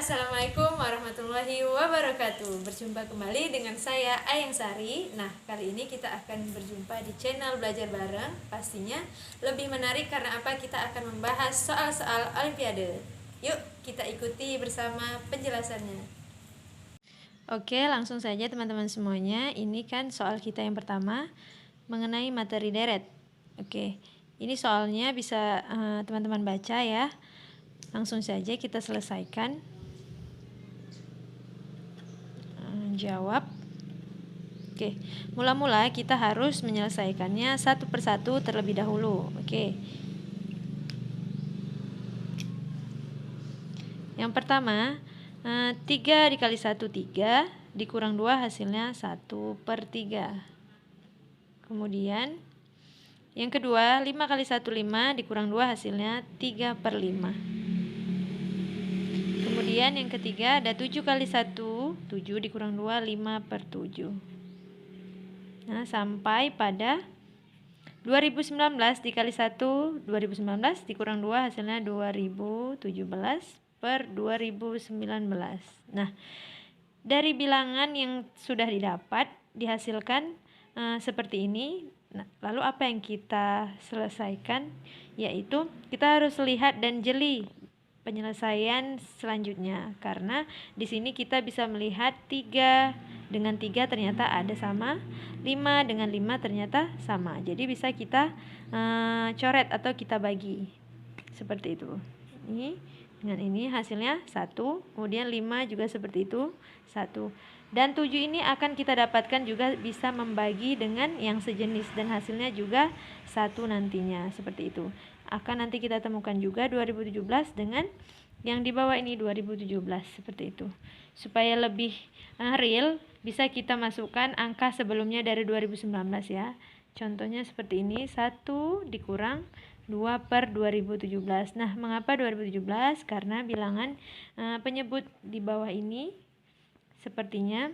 Assalamualaikum warahmatullahi wabarakatuh. Berjumpa kembali dengan saya Ayang Sari. Nah, kali ini kita akan berjumpa di channel Belajar Bareng. Pastinya lebih menarik karena apa? Kita akan membahas soal-soal Olimpiade. Yuk, kita ikuti bersama penjelasannya. Oke, langsung saja teman-teman semuanya. Ini kan soal kita yang pertama mengenai materi deret. Oke, ini soalnya bisa teman-teman baca ya. Langsung saja kita selesaikan. Jawab. Oke, mula-mula kita harus menyelesaikannya satu persatu terlebih dahulu. Oke. Yang pertama, 3 dikali 1, 3, dikurang 2 hasilnya 1/3. Kemudian, yang kedua, 5 kali 1, 5, dikurang 2 hasilnya 3/5. Kemudian yang ketiga ada 7 kali 1, 7 dikurang 2, 5/7. Nah, sampai pada 2019 dikali 1, 2019 dikurang 2 hasilnya 2017/2019. Nah, dari bilangan yang sudah didapat dihasilkan seperti ini. Nah, lalu apa yang kita selesaikan? Yaitu kita harus lihat dan jeli penyelesaian selanjutnya, karena di sini kita bisa melihat 3 dengan 3 ternyata ada sama, 5 dengan 5 ternyata sama. Jadi bisa kita coret atau kita bagi seperti itu. Ini dengan ini hasilnya 1, kemudian 5 juga seperti itu, 1. Dan 7 ini akan kita dapatkan juga bisa membagi dengan yang sejenis dan hasilnya juga 1 nantinya, seperti itu. Akan nanti kita temukan juga 2017 dengan yang di bawah ini 2017, seperti itu. Supaya lebih real, bisa kita masukkan angka sebelumnya dari 2019 ya. Contohnya seperti ini, 1 dikurang 2/2017. Nah, mengapa 2017? Karena bilangan penyebut di bawah ini sepertinya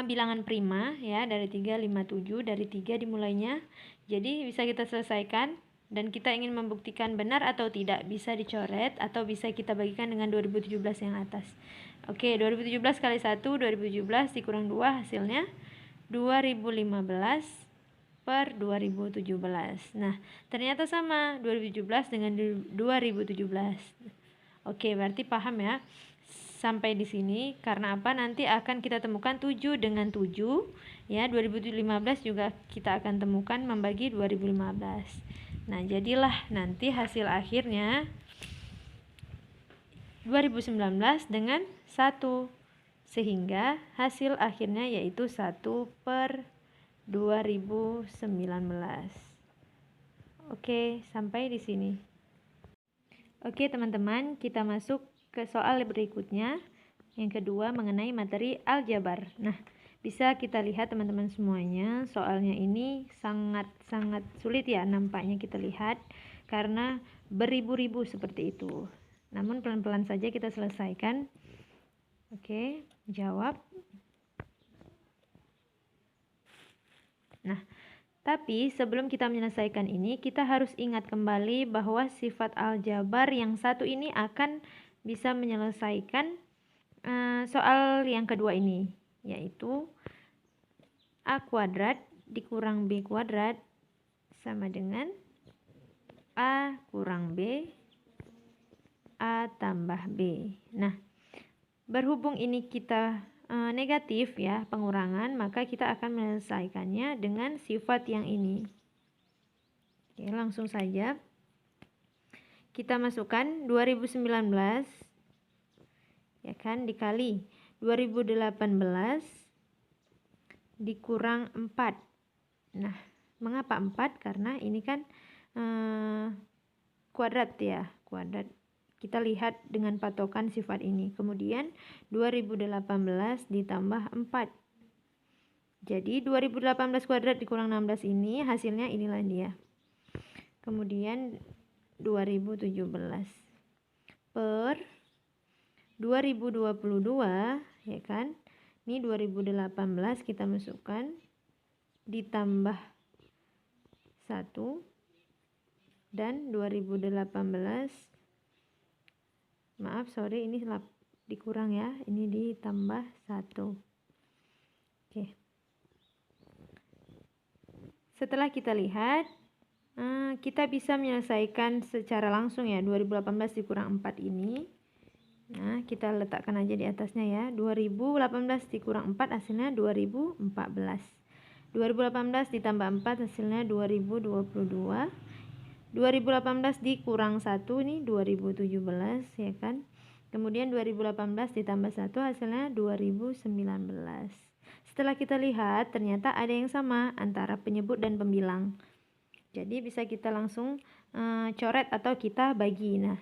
bilangan prima ya, dari 3, 5, 7, dari 3 dimulainya. Jadi bisa kita selesaikan, dan kita ingin membuktikan benar atau tidak, bisa dicoret atau bisa kita bagikan dengan 2017 yang atas. Oke, 2017 kali 1, 2017 dikurang 2 hasilnya 2015/2017. Nah, ternyata sama 2017 dengan 2017. Oke, berarti paham ya sampai di sini. Karena apa? Nanti akan kita temukan 7 dengan 7 ya, 2015 juga kita akan temukan membagi 2015. Nah, jadilah nanti hasil akhirnya 2019 dengan 1, sehingga hasil akhirnya yaitu 1/2019. Oke, sampai di sini. Oke, teman-teman, kita masuk ke soal berikutnya. Yang kedua mengenai materi aljabar. Nah, bisa kita lihat teman-teman semuanya, soalnya ini sangat-sangat sulit ya nampaknya kita lihat, karena beribu-ribu seperti itu. Namun pelan-pelan saja kita selesaikan. Oke, jawab. Nah, tapi sebelum kita menyelesaikan ini, kita harus ingat kembali bahwa sifat aljabar yang satu ini akan bisa menyelesaikan soal yang kedua ini, yaitu A kuadrat dikurang B kuadrat sama dengan A kurang B, A tambah B. Nah, berhubung ini kita negatif ya, pengurangan, maka kita akan menyelesaikannya dengan sifat yang ini. Oke, langsung saja kita masukkan 2019 ya kan, dikali 2018 dikurang 4. Nah, mengapa 4? Karena ini kan kuadrat ya, kuadrat. Kita lihat dengan patokan sifat ini. Kemudian 2018 ditambah 4. Jadi 2018 kuadrat dikurang 16 ini hasilnya inilah dia. Kemudian 2017 per 2022 ya kan. Ini 2018 kita masukkan ditambah 1 dan 2018 ini dikurang ya, ini ditambah 1. Oke. Setelah kita lihat, kita bisa menyelesaikan secara langsung ya, 2018 dikurang 4 ini. Nah, kita letakkan aja di atasnya ya. 2018 dikurang 4 hasilnya 2014. 2018 ditambah 4 hasilnya 2022. 2018 dikurang 1 ini 2017 ya kan. Kemudian 2018 ditambah 1 hasilnya 2019. Setelah kita lihat ternyata ada yang sama antara penyebut dan pembilang. Jadi bisa kita langsung coret atau kita bagi. Nah,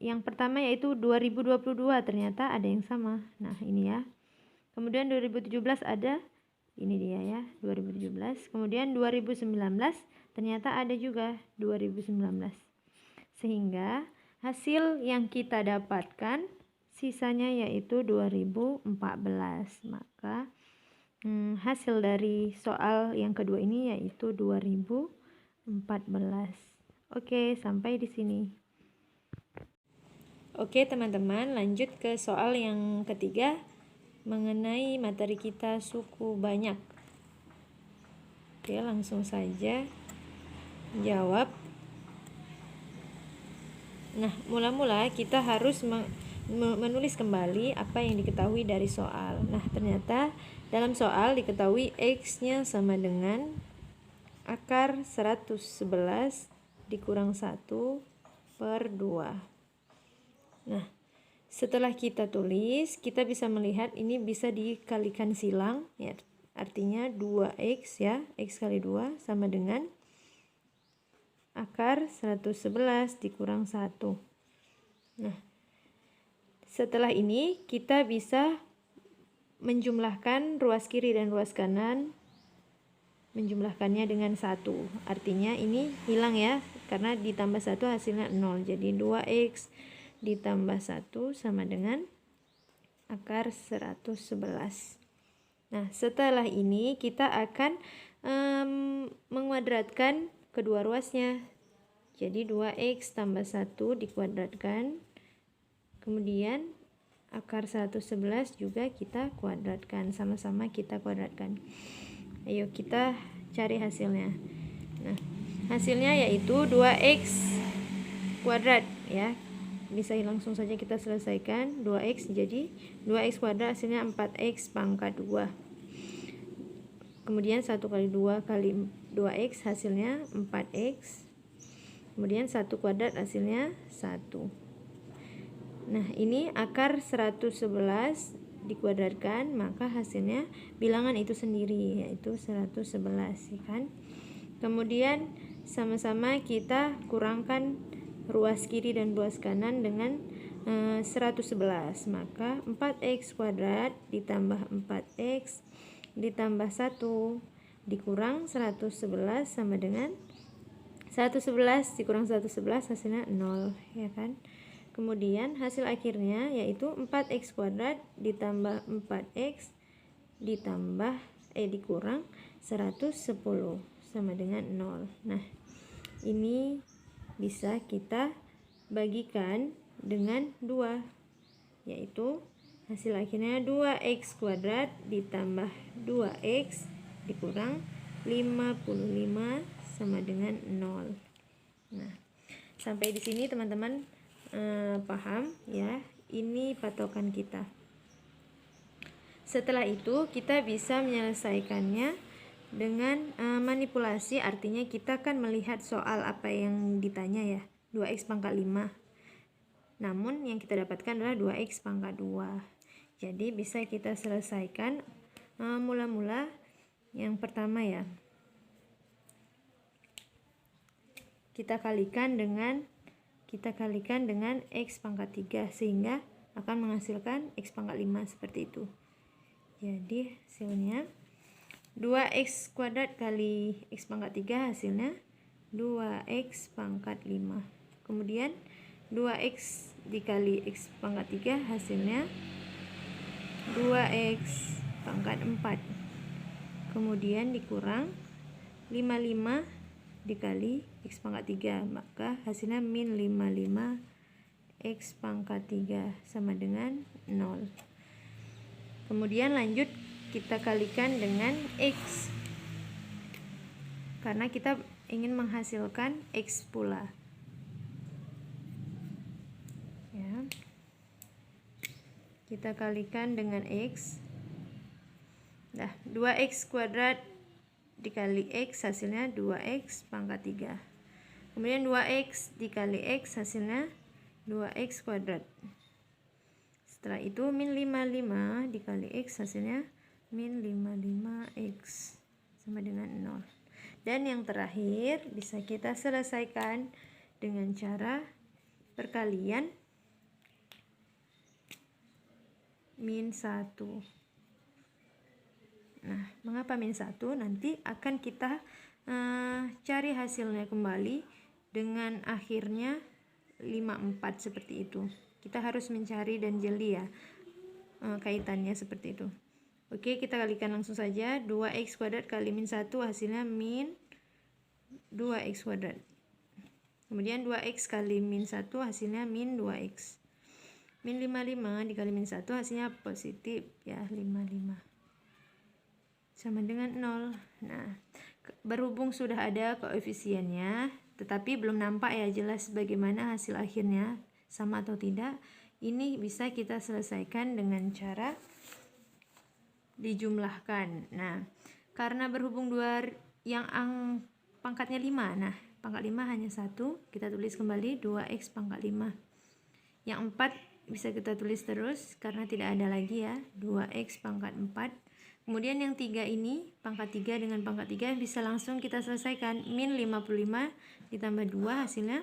yang pertama yaitu 2022 ternyata ada yang sama. Nah, ini ya. Kemudian 2017 ada, ini dia ya, 2017. Kemudian 2019 ternyata ada juga 2019. Sehingga hasil yang kita dapatkan sisanya yaitu 2014. Maka hasil dari soal yang kedua ini yaitu 2014. Oke, sampai di sini. Oke teman-teman, lanjut ke soal yang ketiga mengenai materi kita suku banyak. Oke, langsung saja jawab. Nah, mula-mula kita harus menulis kembali apa yang diketahui dari soal. Nah, ternyata dalam soal diketahui X-nya sama dengan akar 111 dikurang 1 per 2. Nah, setelah kita tulis, kita bisa melihat ini bisa dikalikan silang ya. Artinya 2x ya, x kali 2 sama dengan akar 111 dikurang 1. Nah, setelah ini kita bisa menjumlahkan ruas kiri dan ruas kanan, menjumlahkannya dengan 1. Artinya ini hilang ya, karena ditambah 1 hasilnya 0. Jadi 2x ditambah 1 sama dengan akar 111. Nah, setelah ini kita akan menguadratkan kedua ruasnya. Jadi 2x tambah 1 dikuadratkan. Kemudian akar 111 juga kita kuadratkan. Sama-sama kita kuadratkan. Ayo kita cari hasilnya. Nah, hasilnya yaitu 2x kuadrat ya. Bisa langsung saja kita selesaikan. 2x jadi 2x kuadrat hasilnya 4x pangkat 2. Kemudian 1 kali 2 kali 2x hasilnya 4x. Kemudian 1 kuadrat hasilnya 1. Nah, ini akar 111 dikuadratkan, maka hasilnya bilangan itu sendiri yaitu 111 ya kan. Kemudian sama-sama kita kurangkan ruas kiri dan ruas kanan dengan 111. Maka 4x kuadrat ditambah 4x ditambah 1 dikurang 111 sama dengan 111 dikurang 111 hasilnya 0 ya kan. Kemudian hasil akhirnya yaitu 4x kuadrat ditambah 4x ditambah dikurang 110 sama dengan 0. Nah, ini bisa kita bagikan dengan 2, yaitu hasil akhirnya 2x kuadrat ditambah 2x dikurang 55 sama dengan 0. Nah, sampai di sini teman-teman paham ya, ini patokan kita. Setelah itu kita bisa menyelesaikannya dengan manipulasi, artinya kita kan melihat soal apa yang ditanya ya, 2x pangkat 5. Namun yang kita dapatkan adalah 2x pangkat 2. Jadi bisa kita selesaikan mula-mula yang pertama ya. Kita kalikan dengan x pangkat 3 sehingga akan menghasilkan x pangkat 5 seperti itu. Jadi hasilnya 2x kuadrat kali x pangkat 3 hasilnya 2x pangkat 5. Kemudian 2x dikali x pangkat 3 hasilnya 2x pangkat 4. Kemudian dikurang 55 dikali x pangkat 3, maka hasilnya min 55 X pangkat 3 sama dengan 0. Kemudian lanjut kita kalikan dengan X, karena kita ingin menghasilkan X pula ya. Kita kalikan dengan X. Nah, 2X kuadrat dikali X hasilnya 2X pangkat 3. Kemudian 2X dikali X hasilnya 2X kuadrat. Setelah itu min 55 dikali X hasilnya min 55X sama dengan 0. Dan yang terakhir bisa kita selesaikan dengan cara perkalian min 1. Nah, mengapa min 1? Nanti akan kita cari hasilnya kembali dengan akhirnya 54 seperti itu. Kita harus mencari dan jeli ya kaitannya seperti itu. Oke, kita kalikan langsung saja. 2X kuadrat kali min 1 hasilnya min 2X kuadrat. Kemudian 2X kali min 1 hasilnya min 2X. Min 55 dikali min 1 hasilnya positif ya, 55 sama dengan 0. Nah, berhubung sudah ada koefisiennya tetapi belum nampak ya jelas bagaimana hasil akhirnya, sama atau tidak, ini bisa kita selesaikan dengan cara dijumlahkan. Nah, karena berhubung yang pangkatnya 5, nah pangkat 5 hanya 1, kita tulis kembali 2X pangkat 5. Yang 4 bisa kita tulis terus karena tidak ada lagi ya, 2X pangkat 4. Kemudian yang 3 ini, pangkat 3 dengan pangkat 3 bisa langsung kita selesaikan. Min 55 ditambah 2 hasilnya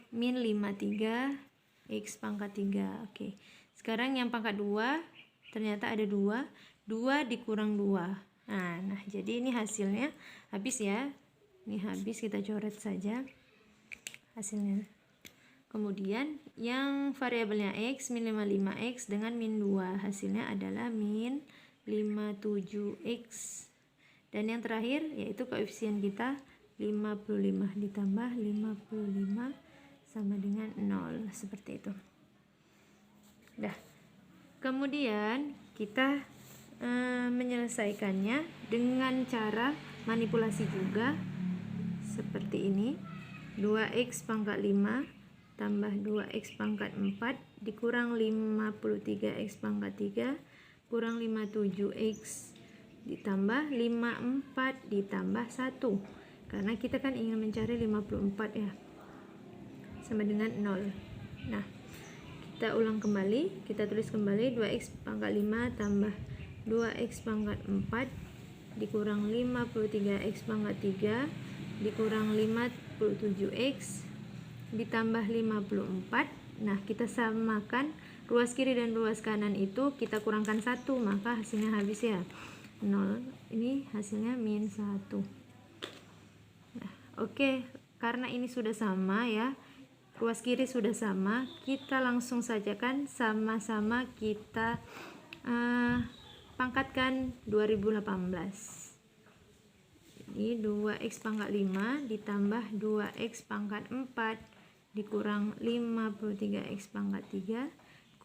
min 53 X pangkat 3. Oke. Sekarang yang pangkat 2 ternyata ada 2 dikurang 2. Nah, jadi ini hasilnya habis ya. Ini habis, kita coret saja hasilnya. Kemudian yang variabelnya X min 55X dengan min 2 hasilnya adalah min 57X. Dan yang terakhir yaitu koefisien kita 55 ditambah 55 sama dengan 0 seperti itu. Dah. Kemudian kita menyelesaikannya dengan cara manipulasi juga seperti ini. 2X pangkat 5 tambah 2X pangkat 4 dikurang 53X pangkat 3 kurang 57X ditambah 54 ditambah 1. Karena kita kan ingin mencari 54 ya, sama dengan 0. Nah, kita ulang kembali, kita tulis kembali 2X pangkat 5 tambah 2X pangkat 4 dikurang 53X pangkat 3 dikurang 57X ditambah 54. Nah, kita samakan ruas kiri dan ruas kanan itu kita kurangkan 1, maka hasilnya habis ya 0. Ini hasilnya min 1. Nah, oke, karena ini sudah sama ya, ruas kiri sudah sama, kita langsung saja kan sama-sama kita pangkatkan 2018. Ini 2X pangkat 5 ditambah 2X pangkat 4 dikurang 53X pangkat 3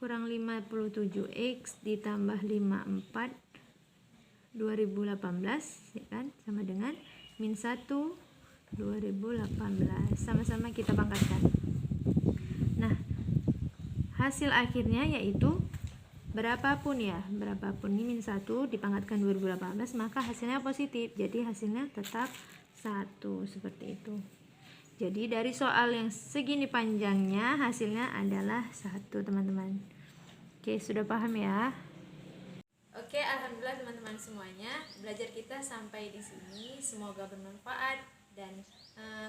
kurang 57X ditambah 54 2018 ya kan, sama dengan min 1 2018. Sama-sama kita pangkatkan. Nah, hasil akhirnya yaitu berapapun ini min 1 dipangkatkan 2018, maka hasilnya positif, jadi hasilnya tetap 1 seperti itu. Jadi dari soal yang segini panjangnya hasilnya adalah 1, teman-teman. Oke, sudah paham ya? Oke, alhamdulillah teman-teman semuanya, belajar kita sampai di sini semoga bermanfaat dan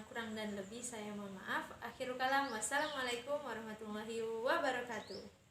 kurang dan lebih saya mohon maaf. Akhirul kalam, wassalamualaikum warahmatullahi wabarakatuh.